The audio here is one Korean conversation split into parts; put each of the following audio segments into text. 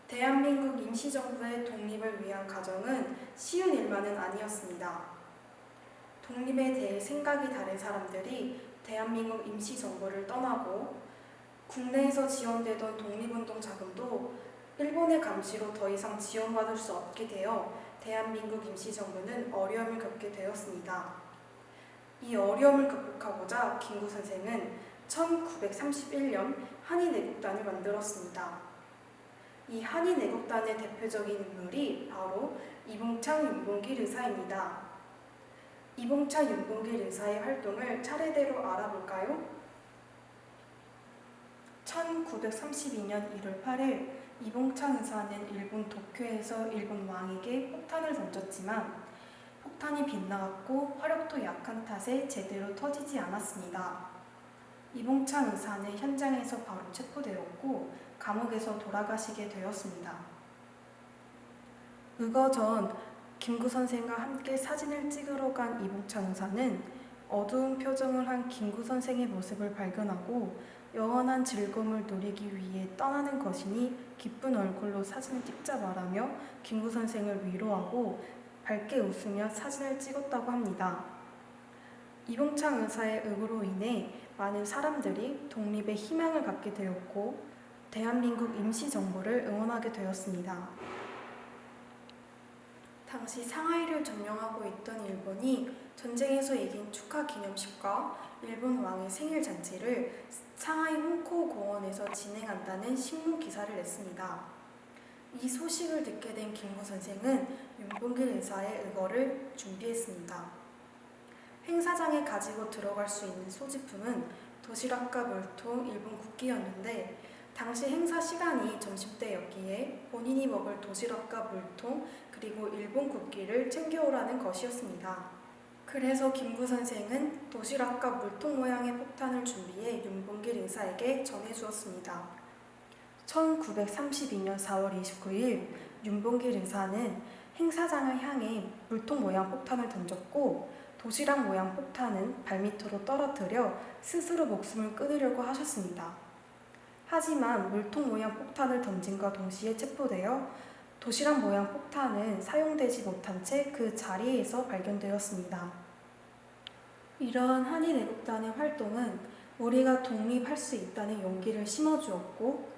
대한민국 임시정부의 독립을 위한 과정은 쉬운 일만은 아니었습니다. 독립에 대해 생각이 다른 사람들이 대한민국 임시정부를 떠나고 국내에서 지원되던 독립운동 자금도 일본의 감시로 더 이상 지원받을 수 없게 되어 대한민국 임시정부는 어려움을 겪게 되었습니다. 이 어려움을 극복하고자 김구 선생은 1931년 한인애국단을 만들었습니다. 이 한인애국단의 대표적인 인물이 바로 이봉창 윤봉길 의사입니다. 이봉창 윤봉길 의사의 활동을 차례대로 알아볼까요? 1932년 1월 8일 이봉창 의사는 일본 도쿄에서 일본 왕에게 폭탄을 던졌지만 폭탄이 빗나갔고 화력도 약한 탓에 제대로 터지지 않았습니다. 이봉창 의사는 현장에서 바로 체포되었고 감옥에서 돌아가시게 되었습니다. 의거 전 김구 선생과 함께 사진을 찍으러 간 이봉창 의사는 어두운 표정을 한 김구 선생의 모습을 발견하고 영원한 즐거움을 누리기 위해 떠나는 것이니 기쁜 얼굴로 사진을 찍자 말하며 김구 선생을 위로하고 밝게 웃으며 사진을 찍었다고 합니다. 이봉창 의사의 의거로 인해 많은 사람들이 독립의 희망을 갖게 되었고 대한민국 임시정부를 응원하게 되었습니다. 당시 상하이를 점령하고 있던 일본이 전쟁에서 이긴 축하 기념식과 일본 왕의 생일 잔치를 상하이 홍코 공원에서 진행한다는 신문 기사를 냈습니다. 이 소식을 듣게 된 김구 선생은 윤봉길 의사의 의거를 준비했습니다. 행사장에 가지고 들어갈 수 있는 소지품은 도시락과 물통, 일본 국기였는데 당시 행사 시간이 점심때였기에 본인이 먹을 도시락과 물통 그리고 일본 국기를 챙겨오라는 것이었습니다. 그래서 김구 선생은 도시락과 물통 모양의 폭탄을 준비해 윤봉길 의사에게 전해주었습니다. 1932년 4월 29일 윤봉길 의사는 행사장을 향해 물통 모양 폭탄을 던졌고 도시락 모양 폭탄은 발밑으로 떨어뜨려 스스로 목숨을 끊으려고 하셨습니다. 하지만 물통 모양 폭탄을 던진과 동시에 체포되어 도시락 모양 폭탄은 사용되지 못한 채 그 자리에서 발견되었습니다. 이러한 한인애국단의 활동은 우리가 독립할 수 있다는 용기를 심어주었고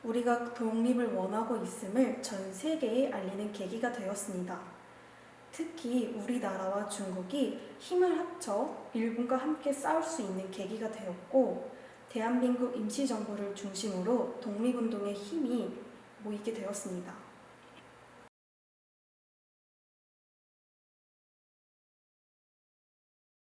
우리가 독립을 원하고 있음을 전 세계에 알리는 계기가 되었습니다. 특히 우리나라와 중국이 힘을 합쳐 일본과 함께 싸울 수 있는 계기가 되었고 대한민국 임시정부를 중심으로 독립운동의 힘이 모이게 되었습니다.